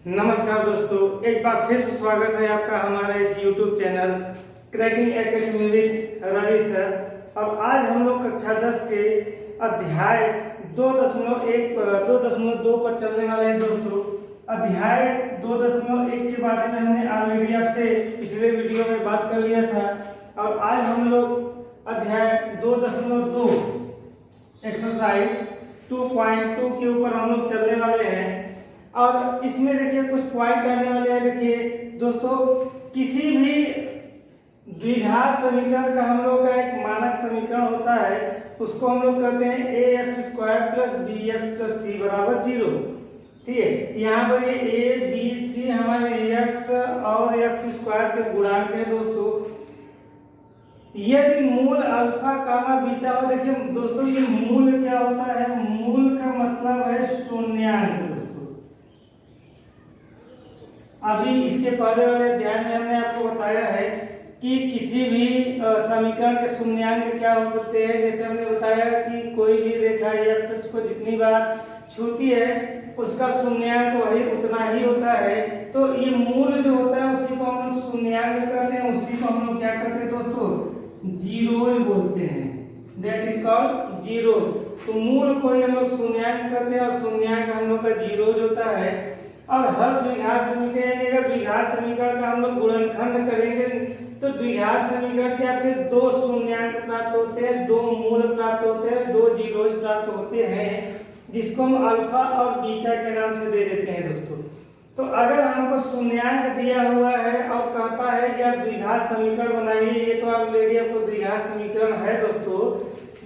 नमस्कार दोस्तों, एक बार फिर से स्वागत है आपका हमारे इस YouTube channel cracking academy with Ravi sir. अब आज हम लोग कक्षा 10 के अध्याय 2.2 पर चलने वाले हैं दोस्तों। अध्याय 2.1 के बारे में हमने ऑलरेडी आपसे पिछले वीडियो में बात कर लिया था और आज हम लोग अध्याय 2.2 एक्सरसाइज 2.2 के ऊपर हम लोग चलने वाले हैं। और इसमें देखिए कुछ पॉइंट आने वाले हैं। देखिए दोस्तों, किसी भी द्विघात समीकरण का हम लोग का एक मानक समीकरण होता है, उसको हम लोग कहते हैं ax² + bx + c = 0। ठीक है, यहाँ पर ये a b c हमारे x और x² के गुणांक है दोस्तों। यदि मूल अल्फा कामा बीटा हो, देखिए दोस्तों ये मूल क्या होता है? मूल का मतलब है शून्याङ्क दोस्तों। अभी इसके पहले वाले अध्याय में हमने आपको बताया है कि किसी भी समीकरण के शून्याङ्क क्या हो सकते हैं। जैसे हमने बताया कि कोई भी रेखा x अक्ष को जितनी बार छूती है उसका शून्याङ्क वही उतना ही होता है। तो ये मूल जो होता है उसी को हम लोग शून्याङ्क कहते हैं, उसी को हम लोग क्या कहते हैं दोस्तों? जीरो बोलते हैं। That is called zero. तो मूल को ही हम लोग शून्याङ्क कहते हैं और शून्याङ्क हम लोग का जीरो होता है। और हर द्विघात समीकरण, अगर द्विघात समीकरण का हम लोग गुणनखंड करेंगे तो द्विघात समीकरण के आपके दो शून्याङ्क प्राप्त होते हैं, दो मूल प्राप्त होते हैं, दो जीरोज प्राप्त होते हैं, जिसको हम अल्फा और बीटा के नाम से दे देते हैं दोस्तों। तो अगर हमको शून्याङ्क दिया हुआ है और कहता है कि आप द्विघात समीकरण बनाइए, ये तो ऑलरेडी आपको द्विघात समीकरण है दोस्तों।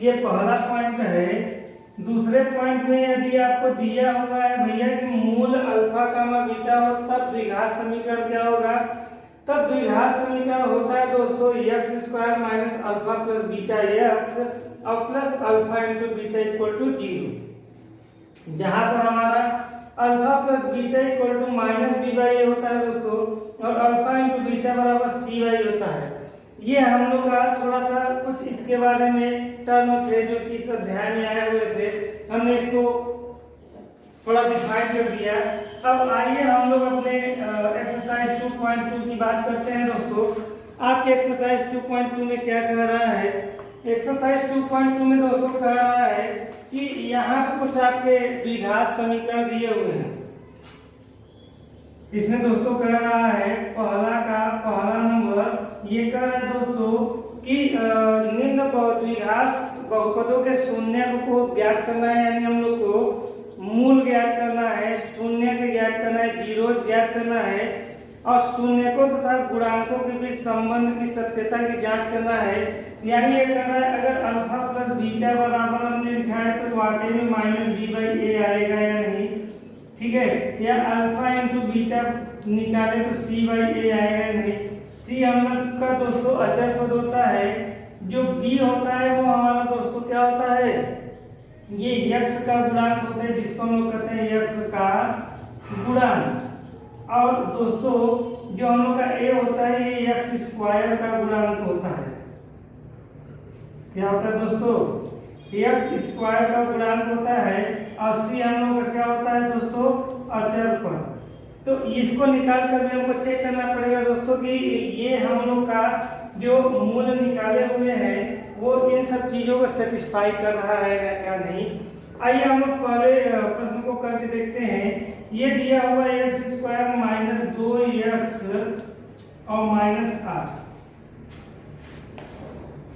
ये पहला पॉइंट है। दूसरे पॉइंट में यदि आपको दिया हुआ है भैया कि मूल अल्फा कामा बीटा हो, तब द्विघात समीकरण क्या होगा? तब द्विघात समीकरण होता है दोस्तों x² - अल्फा + बीटा x और प्लस अल्फा × बीटा = 0, जहां पर हमारा अल्फा + बीटा = -b/a होता है दोस्तों और अल्फा × बीटा = c/a होता है। ये हम लोग का थोड़ा सा कुछ इसके बारे में टर्म थे जो कि इस अध्याय में आए हुए थे, हमने इसको थोड़ा डिफाइन कर दिया। अब आइए हम लोग अपने एक्सरसाइज 2.2 की बात करते हैं दोस्तों। आपके एक्सरसाइज 2.2 में क्या कह रहा है? एक्सरसाइज 2.2 में दोस्तों कह रहा है कि यहाँ कुछ आपके द्विघात समीकरण दिए हुए हैं। इसमें दोस्तों कह रहा है पहला नंबर ये कह रहा है दोस्तों कि निम्न द्विघात बहुपदों के शून्य को ज्ञात करना है, यानी हम लोग को मूल ज्ञात करना है, शून्य के ज्ञात करना है, जीरोज ज्ञात करना है और शून्यकों तथा गुणांकों के बीच संबंध की सत्यता की जांच करना है। यानी ये कह रहा है अगर अल्फा + बीटा बराबर हमने लिखा है तो वाकई में -b/a आएगा या नहीं? ठीक है, या अल्फा × बीटा निकाले तो c/a आएगा या नहीं? c हम लोग का दोस्तों अचर पद होता है, जो b होता है वो हमारा दोस्तों क्या होता है? ये x का गुणांक होता है, जिसको हम लोग कहते हैं x का गुणांक। और दोस्तों जो हम लोग का a होता है ये x² का गुणांक होता है। क्या होता है दोस्तों? x² का गुणांक होता है और c हम लोग का क्या होता है दोस्तों? अचर पद। तो इसको निकाल कर भी हमको चेक करना पड़ेगा दोस्तों कि ये हम लोग का जो मूल निकाले हुए हैं वो इन सब चीजों को सेटिस्फाई कर रहा है या क्या नहीं। आइए हम लोग पहले प्रश्न को करके देखते हैं। ये दिया हुआ x² - 2x और -8।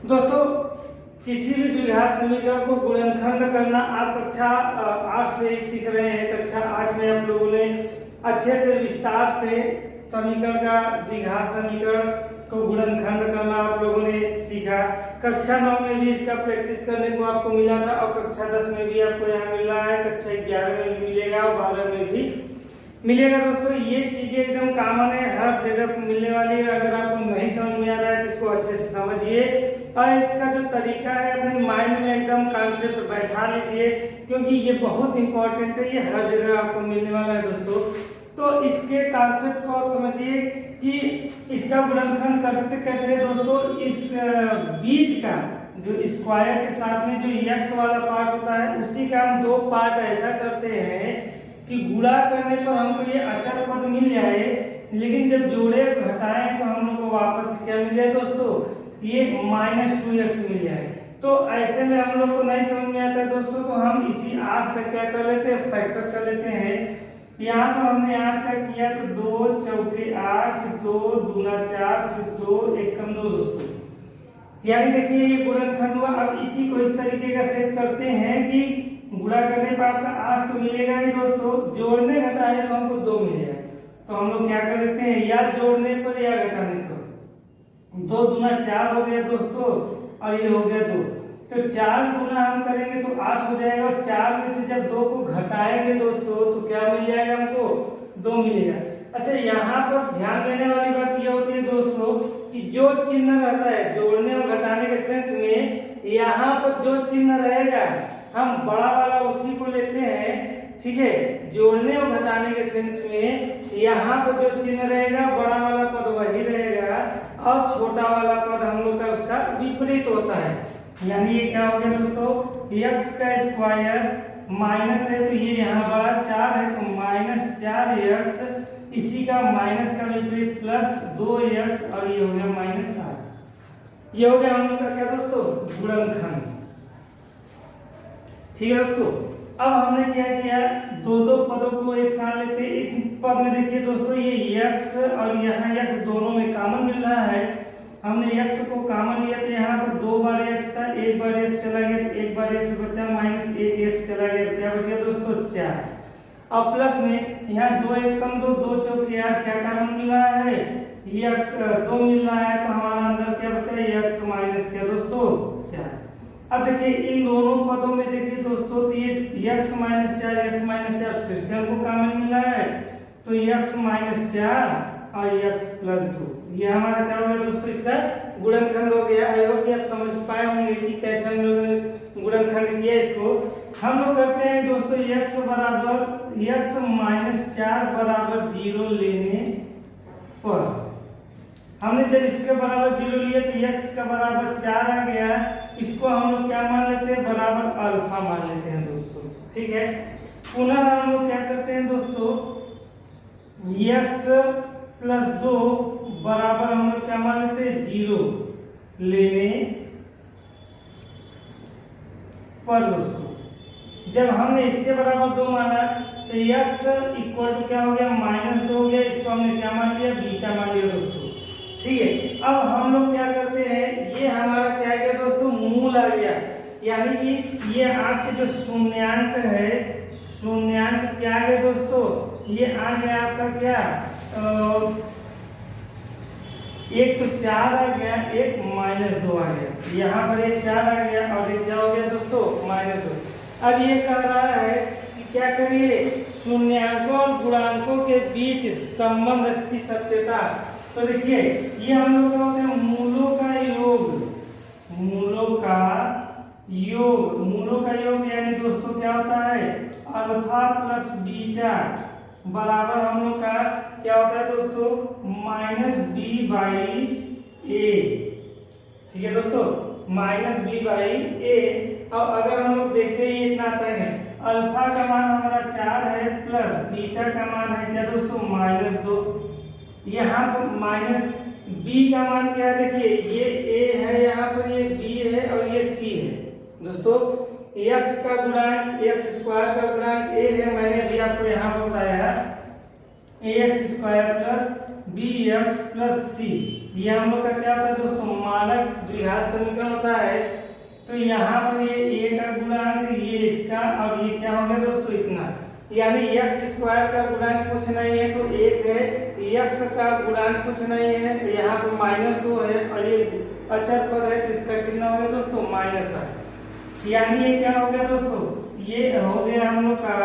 दोस्तों किसी भी द्विघात समीकरण को गुणनखंड करना आप कक्षा 8 से ही सीख रहे हैं। कक्षा 8 में आप लोगों ने अच्छे से विस्तार से समीकरण का द्विघात समीकरण को गुणनखंड करना आप लोगों ने सीखा। कक्षा 9 में भी इसका प्रैक्टिस करने को आपको मिला था और कक्षा 10 में भी आपको यहाँ मिल रहा है, कक्षा 11 में भी मिलेगा और 12 में भी मिलेगा दोस्तों। ये चीजें एकदम कॉमन है, हर जगह मिलने वाली है। अगर आपको नहीं समझ में आ रहा है तो इसको अच्छे से समझिए और इसका जो तरीका है अपने माइंड में एकदम कॉन्सेप्ट बैठा लीजिए, क्योंकि ये बहुत इंपॉर्टेंट है, ये हर जगह आपको मिलने वाला है दोस्तों। तो इसके कॉन्सेप्ट को आप समझिए कि इसका गुणनखंड करते कैसे दोस्तों। इस बीच का जो स्क्वायर के साथ में जो x वाला पार्ट होता है उसी का हम दो पार्ट ऐसा करते हैं कि गुणा करने पर हमको ये अचर पद मिल जाए, लेकिन जब जोड़े घटाएं तो हम लोग को वापस क्या मिल जाए दोस्तों, ये -2x मिल जाए। तो ऐसे में हम लोग को नहीं समझ में आता दोस्तों, तो हम इसी 8 का क्या कर लेते हैं, फैक्टर कर लेते हैं। यहाँ पर हमने 8 का किया तो 2 चौके 8, 2 दूना 4, फिर 2 एकम 2 दोस्तों, यानी देखिए ये गुणनखंड हुआ। अब इसी को इस तरीके का सेट करते हैं कि गुणा करने पर आपका 8 तो मिलेगा ही दोस्तों, जोड़ने घटाने तो हमको 2 मिलेगा। तो हम लोग क्या कर लेते हैं, या जोड़ने पर या घटाने पर। 2 दूना 4 हो गया दोस्तों, और ये हो गया 2, तो 4 गुना हम करेंगे तो 8 हो जाएगा, और 4 में से जब 2 को घटाएंगे दोस्तों तो क्या मिल जाएगा हमको, 2 मिलेगा। अच्छा, यहाँ पर ध्यान देने वाली बात यह होती है दोस्तों कि जो चिन्ह रहता है जोड़ने और घटाने के सेंस में, यहाँ पर जो चिन्ह रहेगा हम बड़ा वाला उसी को लेते हैं, ठीक है। जोड़ने और घटाने के सेंस में यहाँ पर जो चिन्ह रहेगा बड़ा वाला पद वही रहेगा, और छोटा वाला पद हम लोग का उसका विपरीत होता है। यानी ये क्या हो गया दोस्तों, x का स्क्वायर माइनस है तो ये यहाँ बड़ा 4 है तो -4x, इसी का माइनस का विपरीत +2x, और ये हो गया -8। ये हो गया हम लोग का क्या दोस्तों, गुणनखंड। ठीक है दोस्तों, अब हमने क्या किया, दो पदों को एक साथ लेते हैं। इस पद में देखिए दोस्तों ये x और यहाँ x दोनों में कॉमन मिल रहा है। हमने x को कॉमन लिया तो यहाँ पर 2 बार x था, 1 बार x चला गया तो 1 बार x बचा, -1x चला गया तो क्या बचा दोस्तों 4। अब प्लस में यहाँ 2 एकम 2, 2 चौके 8, क्या कॉमन मिल रहा है, x 2 मिल रहा है, तो हमारा अंदर क्या बचा है, x माइनस क्या दोस्तों 4। अब देखिए इन दोनों पदों में देखिए दोस्तों, तो ये x -4 फिर से हमको कॉमन मिला है, तो x -4 और x + 2, ये हमारा क्या हो गया दोस्तों, इसका गुणनखंड हो गया। आई होप कि आप समझ पाए होंगे कि कैसे हम लोगों ने गुणनखंड किया इसको। हम लोग करते हैं दोस्तों x -4 बराबर 0 लेने पर, हमने जब इसके बराबर 0 लिया तो x का बराबर 4 आ गया, इसको हम लोग क्या मान लेते हैं, बराबर अल्फा मान लेते हैं दोस्तों, ठीक है। पुनः हम लोग क्या करते हैं दोस्तों, x + 2 बराबर हम लोग क्या मान लेते हैं 0 लेने पर दोस्तों, जब हमने इसके बराबर 2 माना तो x = क्या हो गया, -2 हो गया, इसको हमने क्या मान लिया, बीटा मान लिया दोस्तों, ठीक है। अब हम लोग क्या करते हैं, ये हमारा क्या है दोस्तों, मूल आ गया, यानी कि ये आपके जो शून्यांक है, शून्यांक क्या आ गया दोस्तों, ये आ गया आपका क्या, एक तो 4 आ गया, एक -2 आ गया, यहाँ पर एक 4 आ गया और एक क्या हो गया दोस्तों -2। अब ये कह रहा है कि क्या करिए, शून्यांकों और गुणांकों के बीच संबंध की सत्यता। तो देखिए ये हम लोग क्या होते हैं, मूलों का योग, मूलों का योग यानी दोस्तों क्या होता है, अल्फा + बीटा बराबर हम लोग का क्या होता है दोस्तों, -b/a, ठीक है दोस्तों, -b/a। अब अगर हम लोग देखते हैं ये इतना आता है, अल्फा का मान हमारा 4 है प्लस बीटा का मान है क्या दोस्तों -2, यहाँ पर b का मान क्या है, देखिए ये a है, यहाँ पर ये b है और ये c है दोस्तों। x का गुणांक x² का गुणांक a है, मैंने भी आपको यहाँ पर बताया ax² + bx + c, ये हम लोग का क्या होता है दोस्तों, मानक द्विघात समीकरण होता है। तो यहाँ पर ये a का गुणांक, ये इसका, और ये क्या हो गया दोस्तों इतना, यानी x² का गुणांक कुछ नहीं है तो 1 है, x का गुणांक कुछ नहीं है तो यहाँ पर -2 है, और ये अचर पद है तो इसका कितना हो गया दोस्तों, -8। यानी ये क्या हो गया दोस्तों, ये हो गया हम लोग का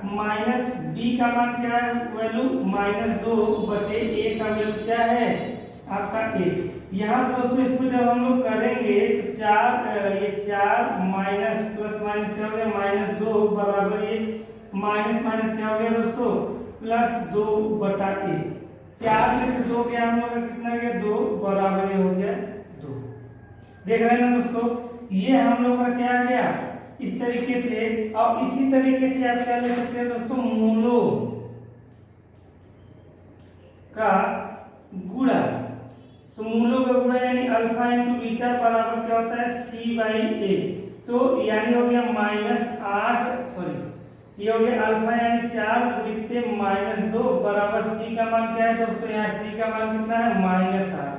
-b का मान क्या है, वैल्यू -2/a का वैल्यू क्या है आपका 1। यहाँ दोस्तों इसको जब हम लोग करेंगे तो 4 ये 4 माइनस प्लस माइनस क्या हो गया, -2 बराबर ये माइनस माइनस क्या हो गया दोस्तों, +2/a। 4 में से 2 गया हम लोग का कितना गया, 2 बराबर ये हो गया 2। देख रहे हैं ना दोस्तों, ये हम लोग का क्या आ गया, इस तरीके से। और इसी तरीके से आप क्या ले सकते हैं दोस्तों, मूलों का गुणा। तो मूलों का गुणा यानी अल्फा इंटू बीटा बराबर क्या होता है, c/a। तो यानी हो गया -8, सॉरी ये हो गया अल्फा यानी 4 गुणित -2 बराबर c का मान क्या है दोस्तों, यहाँ c का मान कितना है, -8।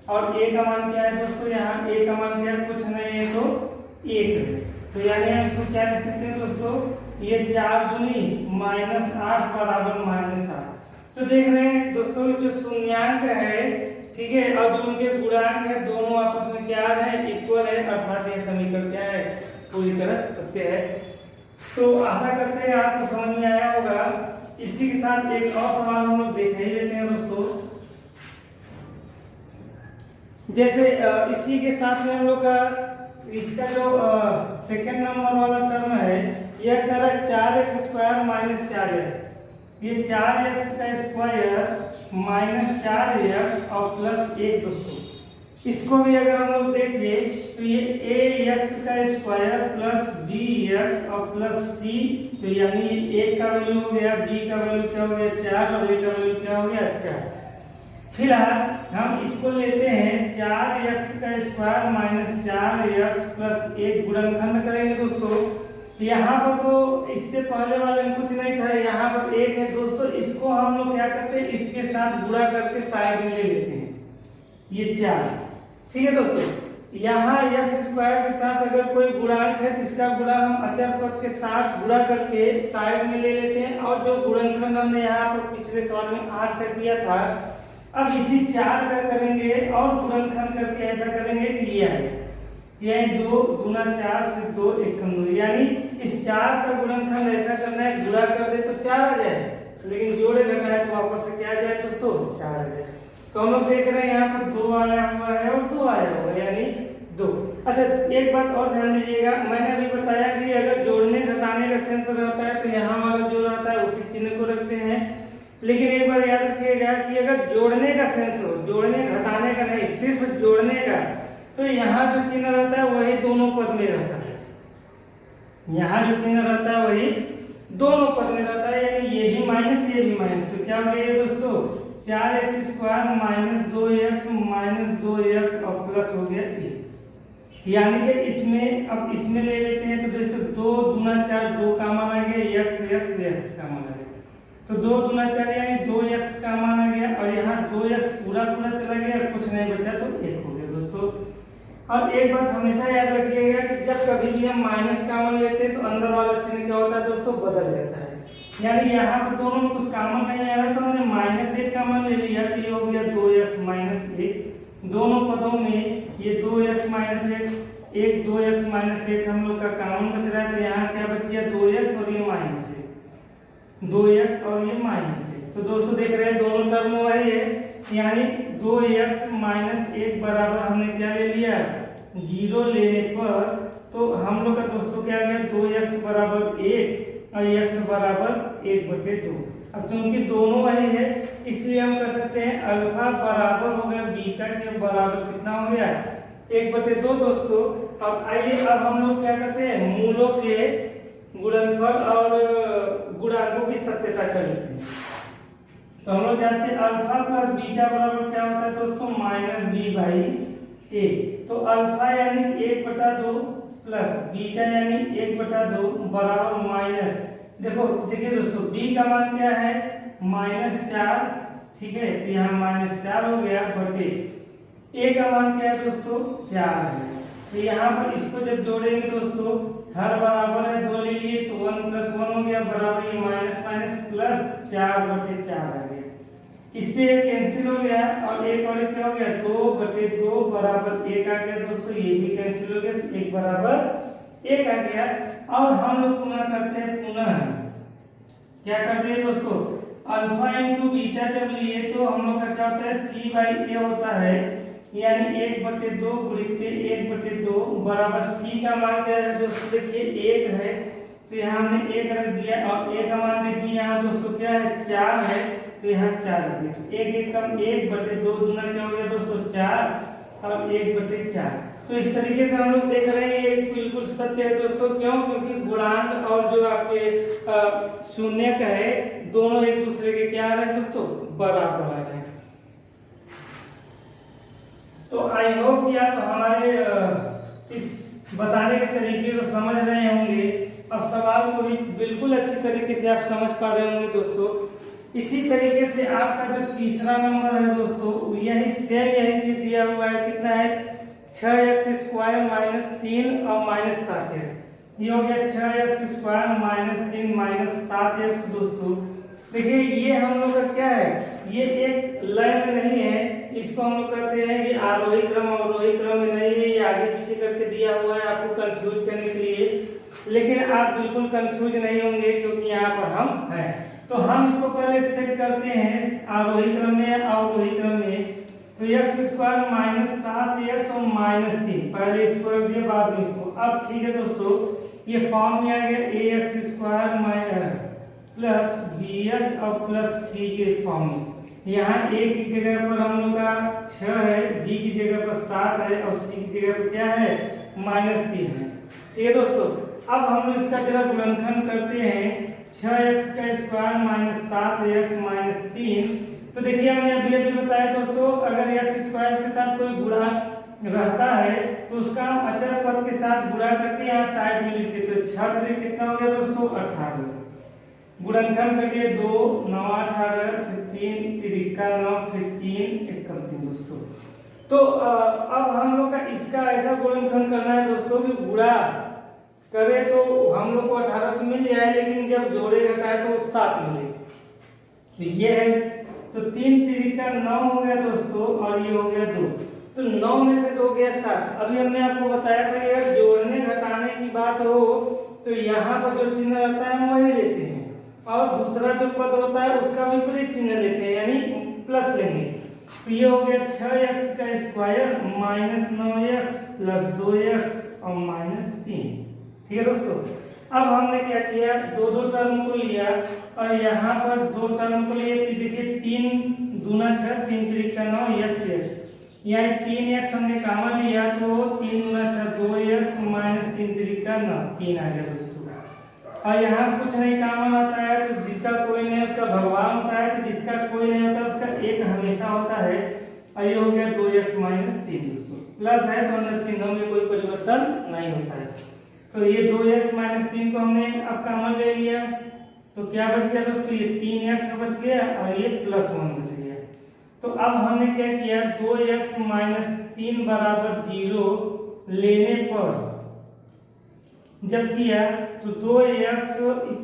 और a का मान क्या है दोस्तों, यहाँ a का मान क्या है, कुछ नहीं है तो 1 है। तो यानी हम इसको क्या लिख सकते हैं दोस्तों, ये 4 दूनी -8 बराबर -8। तो देख रहे हैं दोस्तों जो शून्यांक है, ठीक है, और जो उनके गुणांक है दोनों आपस में क्या है, इक्वल है, अर्थात ये समीकरण क्या है, पूरी तरह सत्य है। तो आशा करते हैं आपको समझ में आया होगा। इसी के साथ एक और सवाल हम लोग देख ही लेते हैं दोस्तों। जैसे इसी के साथ में हम लोग का इसका जो सेकंड नंबर वाला टर्म है, यह कह रहा है 4x² - 4x। ये 4x का स्क्वायर -4x और +1 दोस्तों, इसको भी अगर हम लोग देखिए तो ये ax का स्क्वायर प्लस bx और प्लस c। तो यानी a का वैल्यू हो गया, b का वैल्यू क्या हो गया 4 और a का वैल्यू क्या हो गया 4। फिलहाल हम इसको लेते हैं 4x का स्क्वायर -4x प्लस 1 गुणनखंड करेंगे दोस्तों। यहाँ पर तो इससे पहले वाले में कुछ नहीं था, यहाँ पर 1 है दोस्तों। इसको हम लोग क्या करते हैं, इसके साथ गुणा करके साइड में ले लेते हैं, ये 4, ठीक है दोस्तों। यहाँ x² के साथ अगर कोई गुणांक है जिसका गुणा हम अचर पद के साथ गुणा करके साइड में ले लेते हैं। और जो गुणनखंड हमने यहाँ पर पिछले सवाल में 8 कर दिया था, अब इसी 4 का करेंगे और गुणनखंड करके ऐसा करेंगे कि ये है, यानी 2 दूना 4 फिर 2 एकम 2। यानी इस 4 का गुणनखंड ऐसा करना है, गुणा कर दे तो 4 आ जाए, लेकिन जोड़े घटाए तो वापस से क्या आ जाए दोस्तों, 4 आ जाए। तो हम लोग देख रहे हैं यहाँ पर 2 आया हुआ है और 2 आया हुआ है, यानी 2। अच्छा एक बात और ध्यान दीजिएगा, मैंने अभी बताया कि अगर जोड़ने घटाने का सेंस रहता है तो यहाँ वाला जो रहता है उसी चिन्ह को रखते हैं। लेकिन एक बार याद रखिएगा कि अगर जोड़ने का सेंस हो, जोड़ने घटाने का नहीं, सिर्फ जोड़ने का, तो यहाँ जो चिन्ह रहता है वही दोनों पद में रहता है। यहाँ जो चिन्ह रहता है वही दोनों पद में रहता है, यानी ये भी माइनस ये भी माइनस। तो क्या हो गया दोस्तों, 4x² - 2x - 2x और प्लस हो गया 3। यानी कि इसमें अब इसमें ले लेते हैं तो दोस्तों 2 दूना 4 2 का मान आ गया, x का मान आ गया। तो 2 दूना 4 यानी 2x का मान आ गया, और यहाँ 2x पूरा चला गया, कुछ नहीं बचा तो 1 हो गया दोस्तों। अब एक बात हमेशा याद रखिएगा कि जब कभी भी हम माइनस कॉमन लेते हैं तो अंदर वाला चिन्ह क्या होता है दोस्तों, बदल जाता है। यानी यहाँ पर दोनों में कुछ कॉमन नहीं आ रहा तो हमने -1 कॉमन ले लिया, तो ये हो गया 2x - 1। दोनों पदों में ये 2x - 1 2x - 1 हम लोग का कॉमन बच रहा है। तो यहाँ क्या बच गया, 2x और ये -1, 2x और ये -1। तो दोस्तों देख रहे हैं दोनों टर्म वही है, यानी 2x - 1 बराबर हमने क्या ले लिया, 0 लेने पर तो हम लोग का दोस्तों क्या आ गया, 2x बराबर 1 और x बराबर 1/2। अब चूंकि दोनों वही है इसलिए हम कह सकते हैं अल्फा बराबर हो गया बीटा के बराबर कितना हो गया, 1/2 दोस्तों। अब आइए अब हम लोग क्या करते हैं, मूलों के गुणनफल और गुणांकों की सत्यता कर लेते हैं। तो हम लोग जानते हैं अल्फा प्लस बीटा बराबर क्या होता है दोस्तों, -b/a। तो अल्फा यानी 1/2 प्लस बीटा यानी 1/2 बराबर माइनस, देखिए दोस्तों b का मान क्या है -4, ठीक है, तो यहाँ -4 हो गया बटे a का मान क्या है दोस्तों 4 है। तो यहाँ पर इसको जब जोड़ेंगे दोस्तों, हर बराबर है 2 ले लिए तो 1 + 1 हो गया बराबर ये माइनस प्लस 4/4 आ गया। इससे एक कैंसिल हो गया और एक और क्या हो गया, 2/2 बराबर 1 आ गया दोस्तों। ये भी कैंसिल हो गया तो 1 बराबर 1 आ गया। और हम लोग पुनः करते हैं, पुनः क्या करते हैं दोस्तों, अल्फा इंटू बीटा जब लिए तो हम लोग का क्या होता है, c/a होता है, यानी 1/2 गुणित 1/2 बराबर c का मान क्या है दोस्तों, देखिए 1 है तो यहाँ हमने 1 रख दिया, और a का मान देखिए यहाँ दोस्तों क्या है 4 है, तो यहाँ 4 रख दिया। 1 1 कम 1/2 दूना क्या हो गया दोस्तों 4 और 1/4। तो इस तरीके से हम लोग देख रहे हैं ये बिल्कुल सत्य है दोस्तों। क्यों? क्योंकि गुणांक और जो आपके शून्य का है दोनों एक दूसरे के क्या आ रहे हैं दोस्तों, बराबर आ रहे हैं। तो आई होप कि आप हमारे इस बताने के तरीके को समझ रहे होंगे और सवाल को भी बिल्कुल अच्छी तरीके से आप समझ पा रहे होंगे दोस्तों। इसी तरीके से आपका जो तीसरा नंबर है दोस्तों, यही सेम यही चीज दिया हुआ है। कितना है? 6x² - 3 और -7 है। ये हो गया 6x² - 3 - 7x दोस्तों। देखिए ये हम लोग का क्या है, ये एक लाइन में नहीं है, इसको हम लोग कहते हैं कि आरोही क्रम अवरोही क्रम में नहीं है, ये आगे पीछे करके दिया हुआ है आपको कंफ्यूज करने के लिए। लेकिन आप बिल्कुल कंफ्यूज नहीं होंगे क्योंकि यहाँ पर हम हैं। तो हम इसको पहले सेट करते हैं आरोही क्रम में या अवरोही क्रम में। तो x² - 7x और -3 पहले इसको रख दिया बाद में इसको। अब ठीक है दोस्तों, ये फॉर्म में आ गया ax² प्लस bx और प्लस c के फॉर्म में। यहाँ a की जगह पर हम लोग का 6 है, b की जगह पर 7 है और c की जगह पर क्या है, -3 है। ठीक है दोस्तों, अब हम लोग इसका जरा गुणनखंड करते हैं। 6x² - 7x - 3। तो देखिए हमने अभी बताया दोस्तों, अगर x² के साथ कोई गुणा रहता है तो उसका हम अचर पद के साथ गुणा करके यहाँ साइड में लिखते। तो 6 कितना हो गया दोस्तों, 18। गुणनखंड करिए 2 9 18, फिर 3 3 9, फिर 3 31 दोस्तों। तो अब हम लोग का इसका ऐसा गुणनखंड करना है दोस्तों कि गुणा करे तो हम लोग को 18 तो मिल जाए, लेकिन जब जोड़े घटाए तो 7 मिले। तो ये है, तो 3 3 9 हो गया दोस्तों और ये हो गया 2। तो 9 में से 2 गया 7। अभी हमने आपको बताया था अगर जोड़ने घटाने की बात हो तो यहाँ पर जो चिन्ह रहता है हम वही लेते हैं और दूसरा जो पद होता है उसका विपरीत चिन्ह लेते हैं, यानी प्लस लेंगे। तो ये हो गया 6x² - 9x प्लस 2x और -3। ठीक है दोस्तों, अब हमने क्या किया, दो टर्म को लिया और यहाँ पर 2 टर्म को लिए। देखिए 3 दूना 6, 3 3 9 x। यहाँ 3x हमने कॉमन लिया तो 3 दूना 6 2x - 3 3 9 3 आ गया दोस्तों। और यहाँ कुछ नहीं कॉमन आता है तो जिसका कोई नहीं उसका भगवान होता है, तो जिसका कोई नहीं होता उसका एक हमेशा होता है। और ये हो गया 2x - 3 दोस्तों। प्लस है तो अंदर चिन्हों में कोई परिवर्तन नहीं होता है। तो ये 2x - 3 को हमने अब कॉमन ले लिया तो क्या बच गया दोस्तों, ये 3x बच गया और ये +1 बच गया। तो अब हमने क्या किया, 2x - 3 बराबर 0 लेने पर जब किया तो 2x =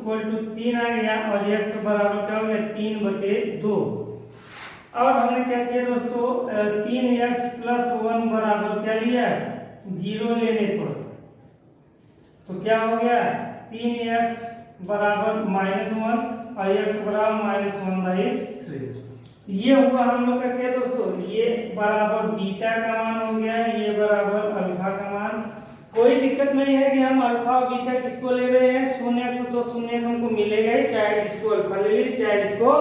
3 आ गया और x बराबर क्या हो गया, 3/2। और हमने क्या किया दोस्तों, 3x + 1 बराबर क्या लिया, 0 लेने पर। तो क्या हो गया, 3x बराबर -1 और x बराबर -1/3। ये हुआ हम लोग का क्या दोस्तों, ये बराबर बीटा का मान हो गया, ये बराबर अल्फा का मान। कोई दिक्कत नहीं है कि हम अल्फा और बीटा किसको ले रहे हैं, शून्य तो शून्य हमको मिलेगा ही, चाहे इसको अल्फा ले लीजिए चाहे इसको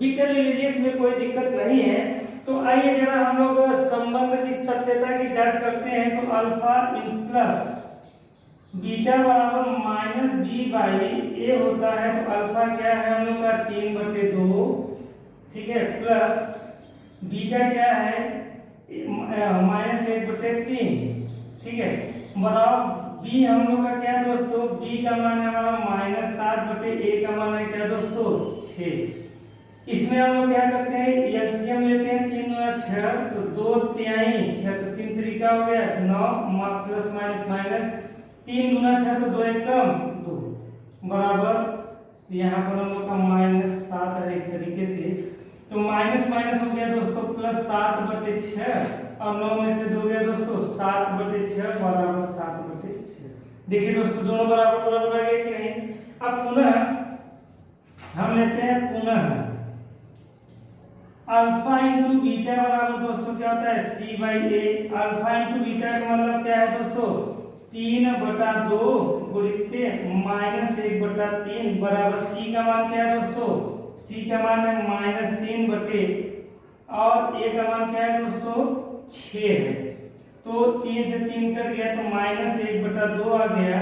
बीटा ले लीजिए, इसमें कोई दिक्कत नहीं है। तो आइए जरा हम लोग संबंध की सत्यता की जांच करते हैं। तो अल्फा प्लस बीटा बराबर -b/a होता है। तो अल्फा क्या है हम लोग का, 3/2। ठीक है, प्लस बीटा क्या है, -1/3। ठीक है, बराबर b हम लोग का क्या है दोस्तों, b का मान है हमारा -7/a का मान है क्या दोस्तों, 6। इसमें हम लोग क्या करते हैं, एलसीएम लेते हैं। 3 × 6 तो 2 तिहाई 6 तो 3 3 हो गया 9 प्लस माइनस 3 दूना 6 तो 2 1 कम 2 बराबर यहाँ पर हम लोग का -7 है। इस तरीके से तो माइनस हो गया दोस्तों +7/6 और 9 में से 2 गया दोस्तों 7/6 बराबर 7/6। देखिए दोस्तों दोनों बराबर आ गए कि नहीं। अब पुनः हम लेते हैं पुनः अल्फा इंटू बीटा बराबर दोस्तों क्या होता है, c/a। अल्फा इंटू बीटा का मतलब क्या है दोस्तों, 3/2 गुणित -1/3 बराबर c का मान क्या है दोस्तों, c का मान है -3 और a का मान क्या है दोस्तों 6 है। तो 3 से 3 कट गया तो -1/2 आ गया।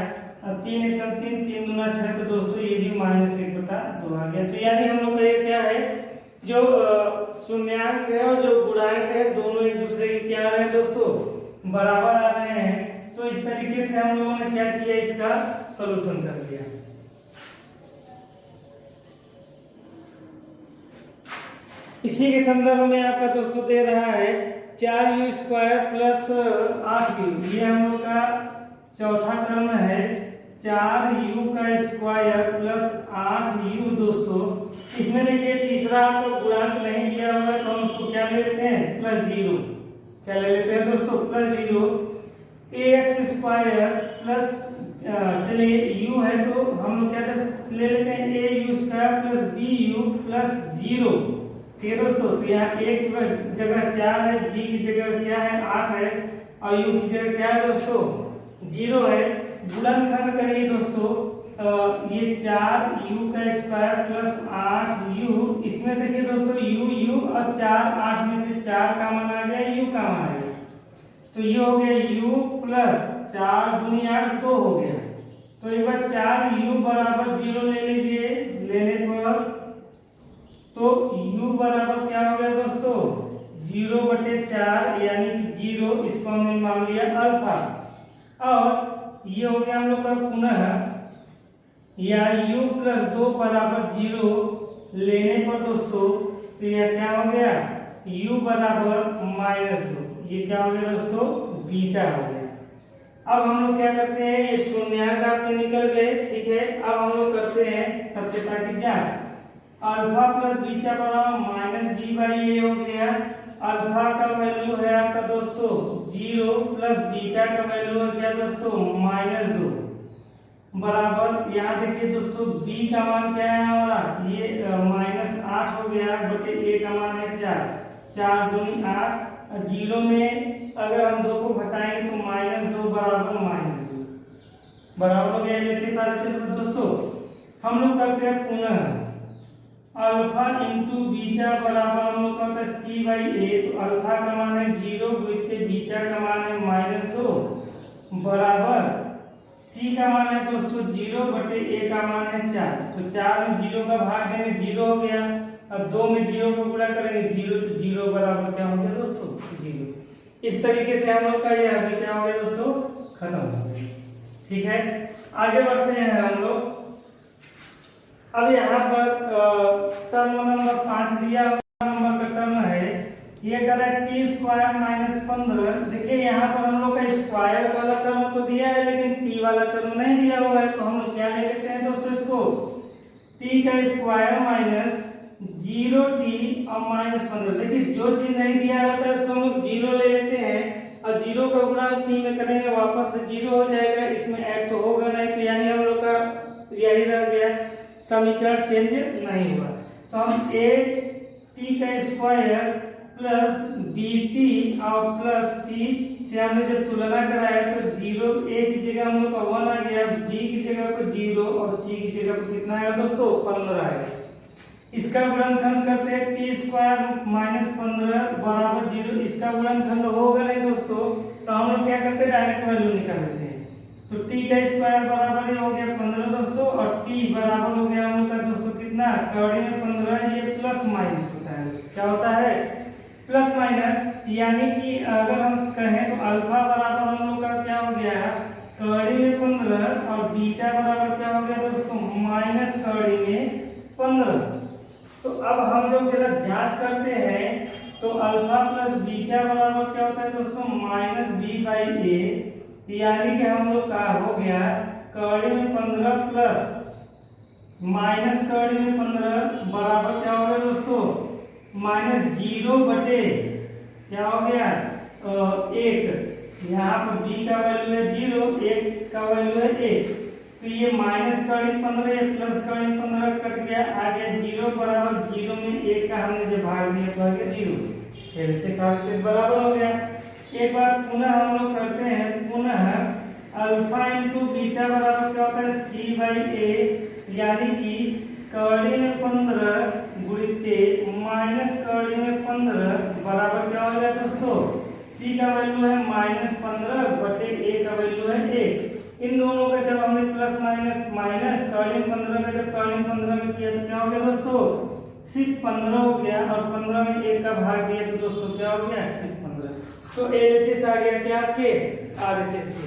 3 × 3 3 दूना 6, तो दोस्तों ये भी -1/2 आ गया। तो यानी हम लोग का ये क्या है, जो शून्यांक है और जो गुणांक है दोनों एक दूसरे के क्या आ रहे हैं दोस्तों, बराबर आ रहे हैं। तो इस तरीके से हम लोगों ने क्या किया, इसका सॉल्यूशन कर दिया। इसी के संदर्भ में आपका दोस्तों दे रहा है 4u² + 8u। ये हम लोग का चौथा क्रम है, 4u² + 8u दोस्तों। इसमें देखिए तीसरा आपको गुणांक नहीं दिया हुआ है, तो हम उसको क्या ले लेते हैं, +0। क्या ले लेते हैं दोस्तों, +0। ax² चलिए u है तो हम लोग क्या ले लेते हैं, au² + bu + 0। ठीक है दोस्तों, तो यहाँ एक जगह 4 है, b की जगह क्या है 8 है, और u की जगह क्या है दोस्तों 0 है। गुणनखंड करिए दोस्तों, ये 4u² + 8u, इसमें देखिए दोस्तों u और 4 8 में से 4 कॉमन आ गया, u कॉमन आ गया, तो ये हो गया u + 4 दूनी 8 2 हो गया। तो एक बार 4u = 0 ले लीजिए, लेने पर तो u बराबर क्या हो गया दोस्तों 0/4 यानी 0, इसको हमने मान लिया अल्फा। और ये हो गया हम लोग का पुनः या u + 2 = 0 लेने पर दोस्तों, तो यह क्या हो गया u = -2, ये क्या हो गया दोस्तों बीटा हो गया। अब हम लोग क्या करते हैं, ये शून्यांक आपके निकल गए, ठीक है। अब हम लोग करते हैं सत्यता की जांच। अल्फा + बीटा = -b/a हो गया। अल्फा का वैल्यू है आपका दोस्तों 0 प्लस बीटा का वैल्यू है क्या दोस्तों -2 बराबर, यहाँ देखिए दोस्तों b का मान क्या है हमारा, ये -8 हो गया बटे a का मान है 4, 4 दूनी 8, 0 में अगर हम 2 को घटाएंगे तो -2 बराबर -2 बराबर हो गया। ये सारे दोस्तों हम लोग करते हैं पुनः अल्फा इंटू बीटा बराबर हम लोग करते हैं c/a, तो अल्फा का मान है 0 गुणित बीटा का मान है -2 बराबर c का मान है दोस्तों 0 बटे a का मान है 4, तो 4 में 0 का भाग देंगे 0 हो गया, अब 2 में 0 को गुणा करेंगे 0, तो 0 बराबर क्या हो गया दोस्तों 0। इस तरीके से हम लोग का ये अभी क्या हो गया दोस्तों खत्म हो गया, ठीक है। आगे बढ़ते हैं हम लोग। अब यहाँ पर टर्म नंबर 5 दिया हुआ नंबर का टर्म है, ये कह रहा है t² - 15। देखिए यहाँ पर हम लोग का स्क्वायर वाला टर्म तो दिया है लेकिन t वाला टर्म नहीं दिया हुआ है, तो हम लोग क्या ले लेते हैं दोस्तों इसको t² - 0t और -15। देखिए जो चीज नहीं दिया होता है उसको हम लोग 0 ले लेते हैं और 0 का गुणा t में करेंगे वापस से 0 हो जाएगा, इसमें ऐड तो होगा नहीं, तो यानी हम लोग का यही रह गया, समीकरण चेंज नहीं हुआ। तो हम at² प्लस dt और प्लस c से हमने जब तुलना कराया तो 0 a की जगह हम लोग का 1 आ गया, b की जगह पर 0 और c की जगह पर कितना आया दोस्तों 15 आया। इसका गुणनखंड करते हैं t² - 15 बराबर 0, इसका गुणनखंड होगा नहीं दोस्तों, तो हम लोग क्या करते हैं डायरेक्ट वैल्यू निकाल लेते हैं। तो t² बराबर ये हो गया 15 दोस्तों, और t बराबर हो गया हम लोग का दोस्तों कितना कौड़ी में 15, ये प्लस माइनस होता है, क्या होता है प्लस माइनस, यानी कि अगर हम कहें तो अल्फा बराबर हम लोग का क्या हो गया कौड़ी में 15 और बीटा बराबर क्या हो गया दोस्तों माइनस कौड़ी में 15। तो अब हम लोग जरा जांच करते हैं, तो अल्फा प्लस बीटा बराबर क्या होता है दोस्तों -b/a, यानी कि हम लोग का हो गया कौड़ी में 15 प्लस माइनस कौड़ी में 15 बराबर क्या हो गया दोस्तों -0 बटे क्या हो गया 1। यहाँ पर b का वैल्यू है 0, 1 का वैल्यू है 1, तो ये माइनस कौड़ी 15 या प्लस कौड़ी 15 कट गया, आ गया 0 बराबर 0 में 1 का हमने जब भाग दिया तो आ गया 0, फिर से सारे चीज बराबर हो गया। एक बार पुनः हम लोग करते हैं, पुनः अल्फा इंटू बीटा बराबर क्या होता है c/a, यानी कि कौड़ी में 15 गुणित माइनस कौड़ी में 15 बराबर क्या हो गया दोस्तों c का वैल्यू है -15 बटे a का वैल्यू है 1। इन दोनों का जब हमने प्लस माइनस माइनस कर्लिंग 15 का जब कर्लिंग 15 में किया तो क्या हो गया दोस्तों, सिर्फ 15 हो गया, और 15 में 1 का भाग दिया तो दोस्तों क्या हो गया, सिर्फ 15। तो LHS आ गया क्या आपके RHS के।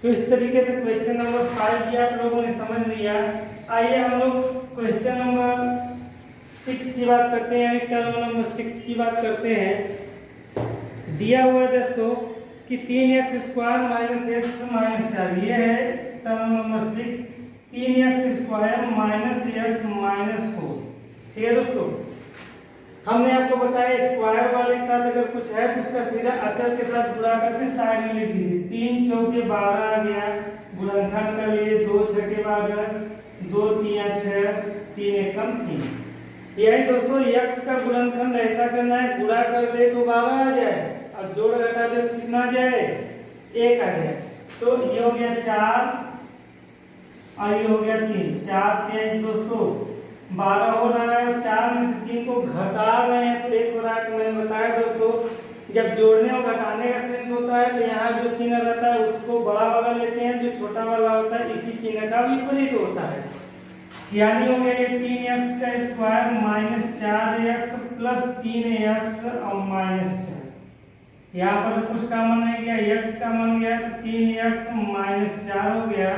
तो इस तरीके से क्वेश्चन नंबर 5 भी आप लोगों ने समझ लिया। आइए हम लोग क्वेश्चन नंबर 6 की बात करते हैं, यानी टर्म नंबर 6 की बात करते हैं। दिया हुआ है दोस्तों कि 3x² - x - 4, ये है टर्म नंबर 6, 3x² - x - 4। ठीक है दोस्तों, हमने आपको बताया स्क्वायर वाले के साथ अगर कुछ है तो उसका सीधा अचर के साथ गुणा करके साइड में लिख दीजिए। 3 चौके 12 आ गया, गुणनखंड कर लिए, 2 छके 12, 2 तिया 6, 3 एकम 3। यही दोस्तों x का गुणनखंड ऐसा करना है, गुणा कर दे तो 12 आ जाए और जोड़ घटा दे तो कितना आ जाए, 1 आ जाए। तो ये हो गया 4 और ये हो गया 3, 4 3 दोस्तों 12 हो रहा है, और 4 में से 3 को घटा रहे हैं तो 1 हो रहा है। तो मैंने बताया दोस्तों जब जोड़ने और घटाने का सेंस होता है तो यहाँ जो चिन्ह रहता है उसको बड़ा वाला लेते हैं, जो छोटा वाला होता है इसी चिन्ह का विपरीत होता है। यानी हो गया ये 3x² - 4x प्लस 3x और -4। यहाँ पर जो कुछ कॉमन नहीं गया, x कॉमन गया तो 3x - 4 हो गया,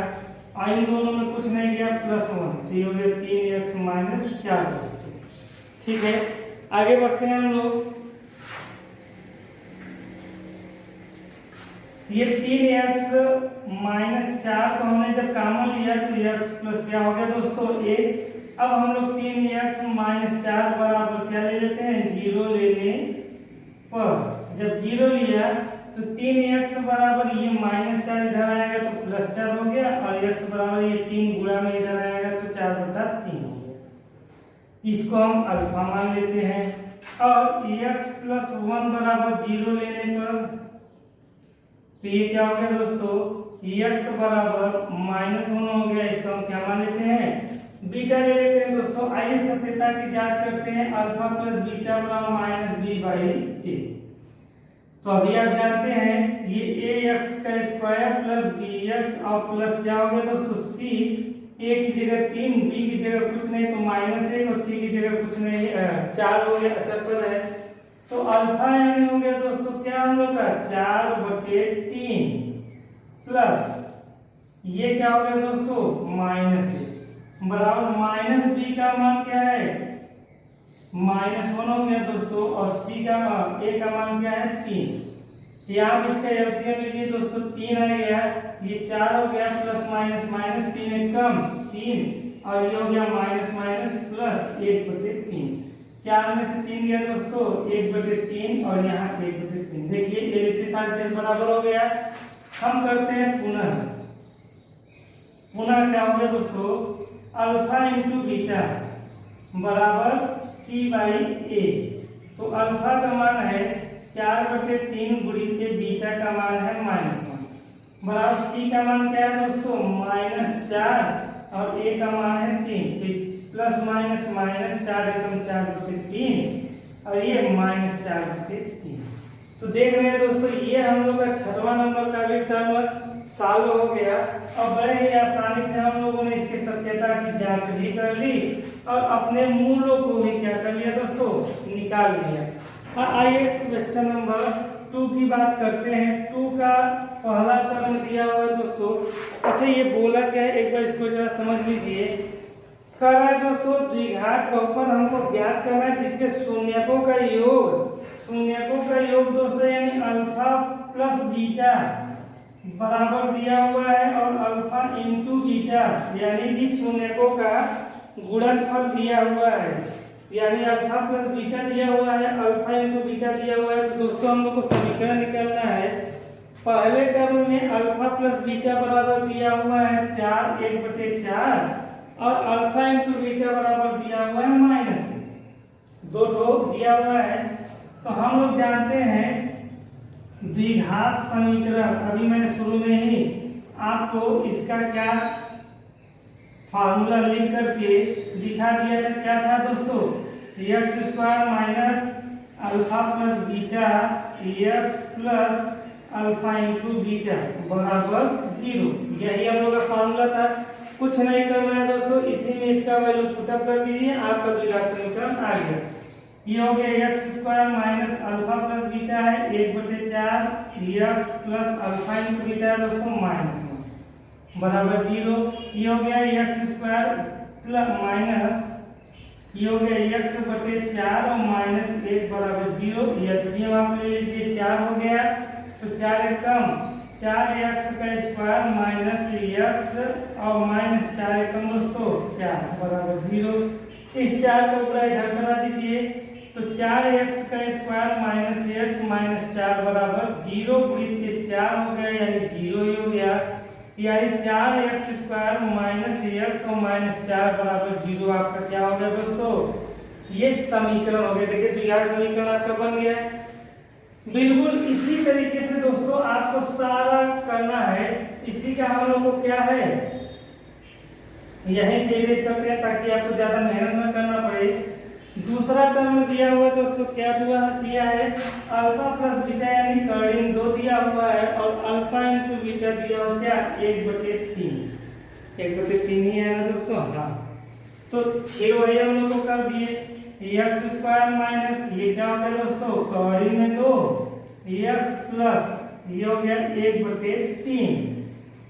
और इन दोनों में कुछ नहीं गया, +1, तो ये हो गया 3x - 4। ठीक है, आगे बढ़ते हैं हम लोग। ये 3x - 4 को हमने जब कॉमन लिया तो x प्लस क्या हो गया दोस्तों 1। अब हम लोग 3x - 4 बराबर क्या ले लेते हैं, 0 लेने पर। जब 0 लिया तो 3x बराबर ये -4 इधर आएगा तो +4 हो गया, और x बराबर ये 3 गुणा में इधर आएगा तो 4/3 हो गया। इसको हम अल्फा मान लेते हैं। और x + 1 बराबर 0 लेने पर तो ये क्या हो गया दोस्तों, x बराबर -1 हो गया। इसको हम क्या मान लेते हैं, बीटा ले लेते हैं दोस्तों। आइए सत्यता की जांच करते हैं, अल्फा + बीटा बराबर -b/a। तो अभी आप जानते हैं ये ax² + bx और प्लस क्या हो गया दोस्तों c, a की जगह 3, b की जगह कुछ नहीं तो -1 और c की जगह कुछ नहीं 4 हो गया, अचर पद है। तो अल्फा यानी हो गया दोस्तों क्या हम लोग का 4/3 प्लस ये क्या हो गया दोस्तों -1 बराबर -b का मान क्या है, -1 हो गया दोस्तों, और c का मान a का मान क्या है 3। यहाँ इसका एलसीएम लीजिए दोस्तों, 3 आ गया, ये 4 हो गया, प्लस माइनस 3 एकम 3, और ये हो गया माइनस प्लस 1/3। 4 में से 3 गया दोस्तों 1/3, और यहाँ 1/3। देखिए LHS RHS बराबर हो गया। हम करते हैं पुनः क्या हो गया दोस्तों, अल्फा × बीटा बराबर c/a। तो अल्फा का मान है 4/3 गुणित के बीटा का मान है -1 बराबर c का मान क्या है दोस्तों -4 और a का मान है 3। प्लस माइनस 4 एकम 4/3 और ये -4/3। तो देख रहे हैं दोस्तों ये हम लोग का 6वां नंबर का भी टर्म सॉल्व हो गया, और बड़े ही आसानी से हम लोगों ने इसकी सत्यता की जांच भी कर ली और अपने मूलों को भी क्या कर लिया दोस्तों, निकाल लिया। आइए क्वेश्चन नंबर 2 की बात करते हैं। 2 का पहला टर्म दिया हुआ है दोस्तों। अच्छा ये बोला क्या है, एक बार इसको जरा समझ लीजिए। कह रहा है दोस्तों द्विघात बहुपद हमको ज्ञात करना है जिसके शून्यकों का योग दोस्तों यानी अल्फा प्लस बीटा बराबर दिया हुआ है, और अल्फा इंटू बीटा यानी कि शून्यकों का गुणनफल दिया हुआ है, यानी अल्फा प्लस बीटा दिया हुआ है, अल्फा इंटू बीटा दिया हुआ है। तो दोस्तों हम लोग को समीकरण निकालना है। पहले टर्म में अल्फा प्लस बीटा बराबर दिया हुआ है 4 1/4, और अल्फा इंटू बीटा बराबर दिया हुआ है -2 दिया हुआ है। तो हम लोग जानते हैं द्विघात समीकरण, अभी मैंने शुरू में ही आपको इसका क्या फार्मूला लिख करके दिखा दिया था। क्या था दोस्तों, x² alpha plus beta x plus alpha into beta बराबर 0। यही हम लोग का फॉर्मूला था। कुछ नहीं करना है दोस्तों, इसी में इसका वैल्यू पुटअप कर दीजिए, आपका द्विघात समीकरण आ गया। ये हो गया x square minus alpha plus beta है 1/4 x plus alpha into beta है दोस्तों -1 बराबर 0। ये हो गया एक्स स्क्वायर प्लस माइनस ये हो गया x/4 और -1 बराबर 0। एलसीएम आप ले लीजिए 4 हो गया, तो 4 एक कम 4x का स्क्वायर माइनस x और माइनस 4 एक कम दोस्तों 4 बराबर 0। इस 4 को पूरा इधर करा दीजिए, तो 4x का स्क्वायर माइनस x माइनस 4 बराबर 0 गुणित के 4 हो गया यानी 0 ही हो गया, यानी 4x स्क्वायर माइनस x और माइनस 4 बराबर 0 आपका क्या हो गया दोस्तों, ये समीकरण हो गया। देखिए द्विघात समीकरण आपका बन गया। बिल्कुल इसी तरीके से दोस्तों आपको सारा करना है। इसी का हम लोग को क्या है, यहीं से इरेज करते हैं ताकि आपको ज्यादा मेहनत न करना पड़े। दूसरा टर्म दिया हुआ दोस्तों क्या दिया है, अल्फा प्लस बीटा यानी कर्डिन 2 दिया हुआ है और अल्फा इंटू बीटा दिया हुआ क्या 1/3 1/3 ही है ना दोस्तों। हाँ, तो फिर वही हम लोग को कर दिए एक्स स्क्वायर माइनस ये क्या हो गया दोस्तों कर्डिन में 2 एक्स प्लस ये हो गया 1/3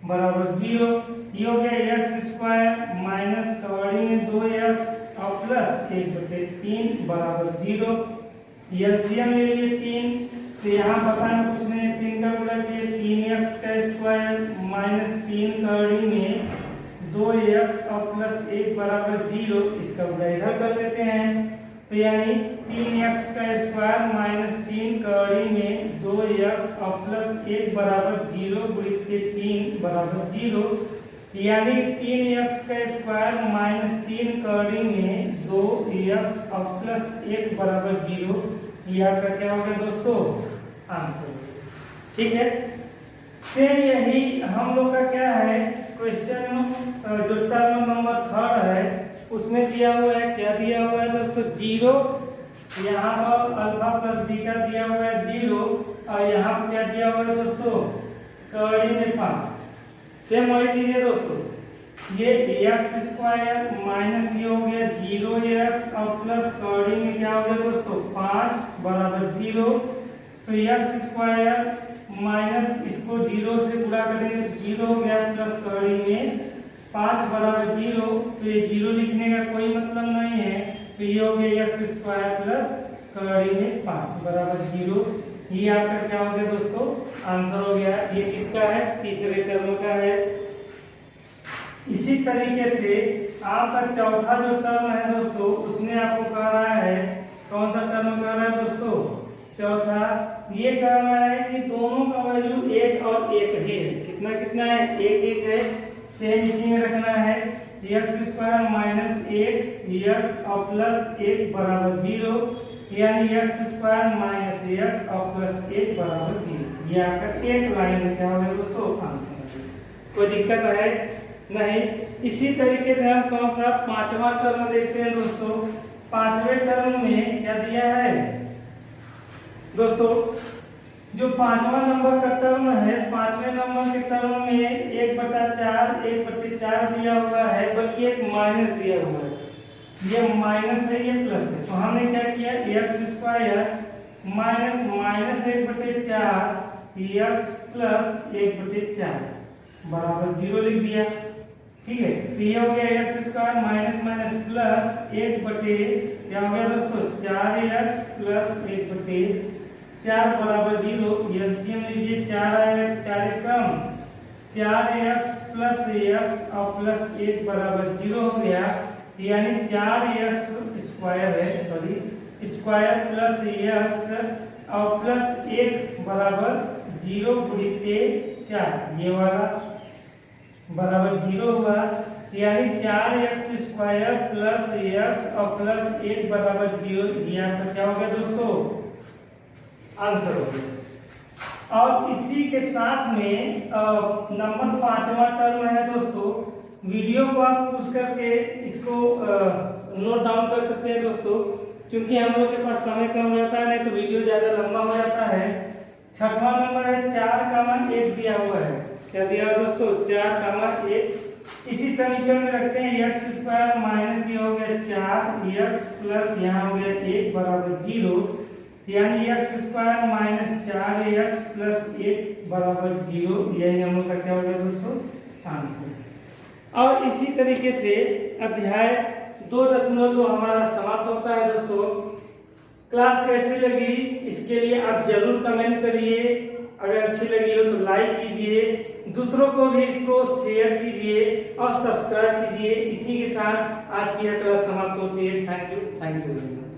बराबर 0। ये हो गया एक्स स्क्वायर माइनस कर्डिन में 2x और प्लस 1/3 बराबर 0। एलसीएम ले लिए 3, तो यहाँ बताना कुछ नहीं 3 का गुणा किए 3x का स्क्वायर माइनस 3 कर्डिन में 2x और प्लस 1 बराबर 0। इसका गुणा इधर कर देते हैं, तो यानी 3x का स्क्वायर माइनस 3 कर्डिन में 2x और प्लस 1 बराबर 0 गुणित के 3 बराबर 0, यानी 3x का स्क्वायर माइनस 3 कर्डिन में 2x और प्लस 1 बराबर 0। ये आपका क्या हो गया दोस्तों आंसर। ठीक है, सेम यही हम लोग का क्या है क्वेश्चन जो टर्म नंबर 3 है उसमें दिया हुआ है। क्या दिया हुआ है दोस्तों 0, यहाँ पर अल्फा प्लस बीटा दिया हुआ है 0 और यहाँ पर क्या दिया हुआ है दोस्तों कर्डिन में 5। सेम वही चीज है दोस्तों, ये एक्स स्क्वायर माइनस ये हो गया 0x और प्लस कर्डिन में क्या हो गया दोस्तों 5 बराबर 0। तो एक्स स्क्वायर माइनस इसको 0 से गुणा करेंगे 0 हो गया प्लस कर्डिन में 5 बराबर 0। तो ये 0 लिखने का कोई मतलब नहीं है, तो ये हो गया एक्स स्क्वायर प्लस कर्डिन में 5 बराबर 0। ये आपका क्या हो गया दोस्तों आंसर हो गया। ये किसका है, तीसरे टर्म का है। इसी तरीके से आपका चौथा जो टर्म है दोस्तों उसमें आपको कह रहा है, कौन सा टर्म कह रहा है दोस्तों चौथा, ये कह रहा है कि दोनों का वैल्यू 1 और 1 ही है। कितना कितना है 1 1 है, सेम इसी में रखना है। एक्स स्क्वायर माइनस 1 एक्स और प्लस 1 बराबर 0, यानी एक्स स्क्वायर माइनस एक्स और प्लस 1 बराबर 0। ये आपका एक लाइन में क्या होगा दोस्तों आंसर। कोई दिक्कत है नहीं। इसी तरीके से हम कौन सा पांचवा टर्म देखते हैं दोस्तों। पांचवें टर्म में क्या दिया है दोस्तों, जो पांचवा नंबर का टर्म है, पांचवें नंबर के टर्म में 1/4 दिया हुआ है, बल्कि एक माइनस दिया हुआ है। ये माइनस है ये प्लस है, तो हमने क्या किया x square minus 1/4 x plus 1/4 बराबर 0 लिख दिया। ठीक है, तो ये हो गया x square minus minus plus 1 क्या हो गया दोस्तों 4x प्लस 1/4 बराबर 0। एलसीएम लीजिए 4 आएगा 4 कम 4x प्लस x और प्लस 1 बराबर 0 हो गया, यानी 4x स्क्वायर है सॉरी स्क्वायर प्लस x और प्लस 1 बराबर 0 गुणित के 4 ये वाला बराबर 0 हुआ, यानी 4x स्क्वायर प्लस x और प्लस 1 बराबर 0। ये आपका क्या हो गया दोस्तों आंसर हो गया। और इसी के साथ में नंबर 5वां टर्म है दोस्तों। वीडियो को आप पूछ करके इसको नोट डाउन कर सकते हैं दोस्तों। क्योंकि हम लोग के पास समय कम रहता है, नहीं तो वीडियो ज़्यादा लंबा हो जाता है। छठवां नंबर है 4,1 दिया हुआ है। क्या दिया हुआ दोस्तों? 4,1। इसी समीकरण में रखते हैं x स्क्वायर माइनस ये हो गया 4x प्लस यहाँ हो गया 1 बराबर 0, यानी x square minus 4x plus 1 बराबर 0। यही हम लोग का क्या हो गया दोस्तों? आंसर। और इसी तरीके से अध्याय 2.2 हमारा समाप्त होता है दोस्तों। क्लास कैसी लगी इसके लिए आप जरूर कमेंट करिए। अगर अच्छी लगी हो तो लाइक कीजिए, दूसरों को भी इसको शेयर कीजिए और सब्सक्राइब कीजिए। इसी के साथ आज की यह क्लास समाप्त होती है। Thank you.